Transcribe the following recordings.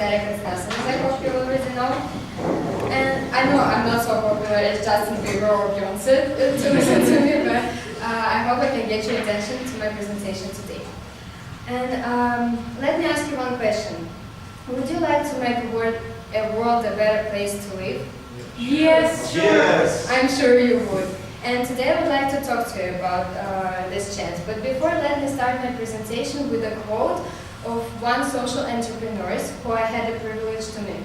aesthetic assessments, I hope you already know. And I know I'm not so popular as Justin Bieber or Beyonce to listen to me, but I hope I can get your attention to my presentation today. And let me ask you one question. Would you like to make a world a better place to live? Yes, sure. Yes. I'm sure you would. And today I would like to talk to you about this chance. But before, let me start my presentation with a quote of one social entrepreneur who I had the privilege to meet.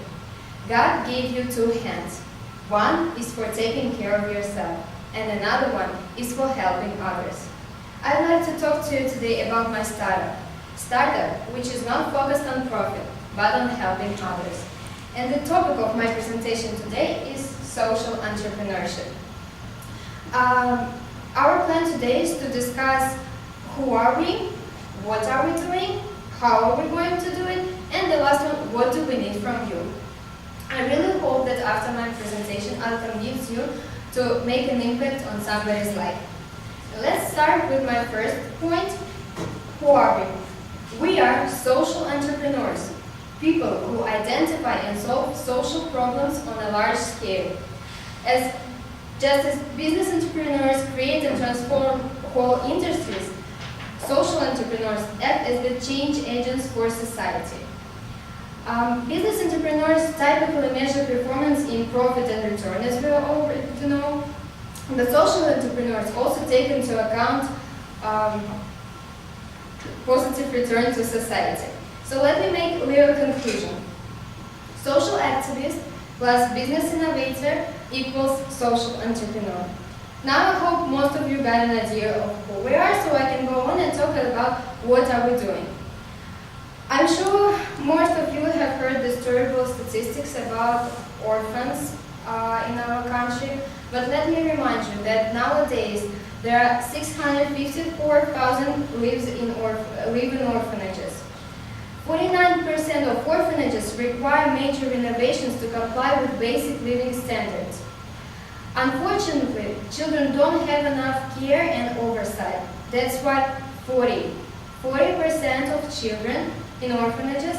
God gave you two hands. One is for taking care of yourself, and another one is for helping others. I'd like to talk to you today about my startup, which is not focused on profit, but on helping others. And the topic of my presentation today is social entrepreneurship. Our plan today is to discuss who are we, what are we doing, how are we going to do it, and the last one, what do we need from you. I really hope that after my presentation I'll convince you to make an impact on somebody's life. Let's start with my first point. Who are we? We are social entrepreneurs, people who identify and solve social problems on a large scale. Just as business entrepreneurs create and transform whole industries, social entrepreneurs act as the change agents for society. Business entrepreneurs typically measure performance in profit and return, as we already know. But social entrepreneurs also take into account positive return to society. So let me make a little conclusion. Social activist plus business innovator equals social entrepreneur. Now I hope most of you got an idea of who we are, so I can go on and talk about what are we doing. I'm sure most of you have heard the terrible statistics about orphans in our country, but let me remind you that nowadays there are 654,000 live in orphanages. 49% of orphanages require major renovations to comply with basic living standards. Unfortunately, children don't have enough care and oversight. That's why 40% of children in orphanages,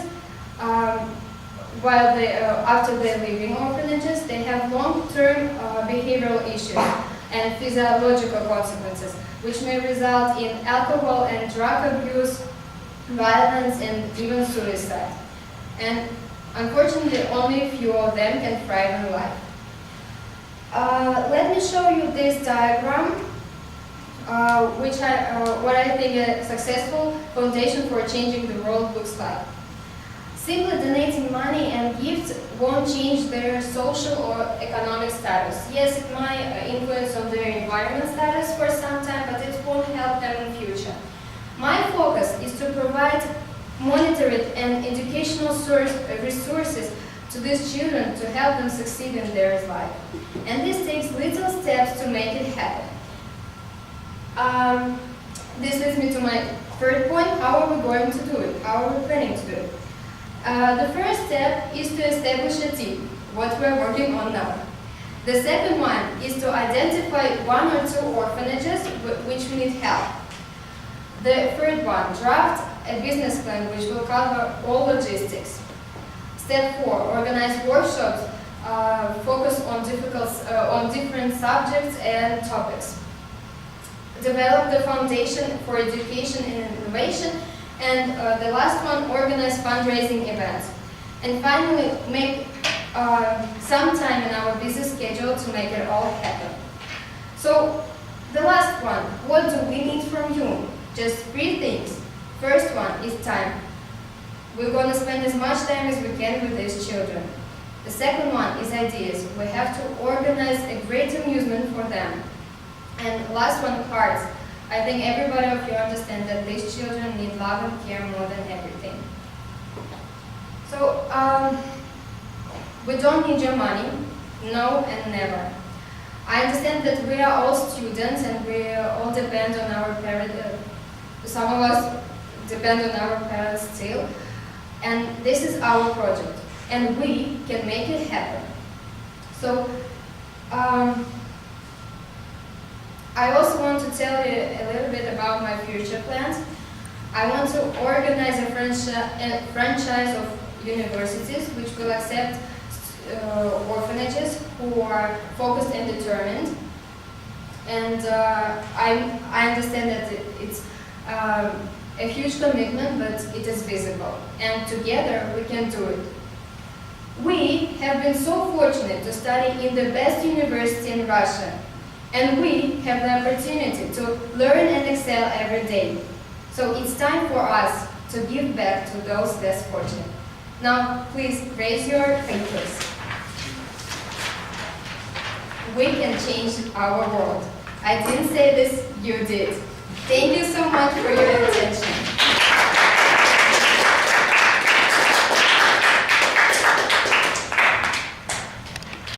after they leave in orphanages, they have long-term behavioral issues and physiological consequences, which may result in alcohol and drug abuse, violence, and even suicide. And unfortunately, only a few of them can thrive in life. Let me show you this diagram, what I think a successful foundation for changing the world looks like. Simply donating money and gifts won't change their social or economic status. Yes, it might influence on their environment status for some time, but it won't help them in future. My focus is to provide monetary and educational resources to these children to help them succeed in their life. And this takes little steps to make it happen. This leads me to my third point. How are we going to do it? How are we planning to do it? The first step is to establish a team, what we are working on now. The second one is to identify one or two orphanages which we need help. The third one, draft a business plan which will cover all logistics. Step 4, organize workshops, focus on different subjects and topics. Develop the foundation for education and innovation. And the last one, organize fundraising events. And finally, make some time in our busy schedule to make it all happen. So, the last one, what do we need from you? Just 3 things. First one is time. We're going to spend as much time as we can with these children. The second one is ideas. We have to organize a great amusement for them. And last one, hearts. I think everybody of you understand that these children need love and care more than everything. So, we don't need your money, no and never. I understand that we are all students and we all depend on our parents. Some of us depend on our parents still. And this is our project. And we can make it happen. So, I also want to tell you a little bit about my future plans. I want to organize a franchise of universities which will accept orphanages who are focused and determined. And I understand that it's a huge commitment, but it is visible. And together we can do it. We have been so fortunate to study in the best university in Russia. And we have the opportunity to learn and excel every day. So it's time for us to give back to those less fortunate. Now, please raise your fingers. We can change our world. I didn't say this, you did. Thank you so much for your attention.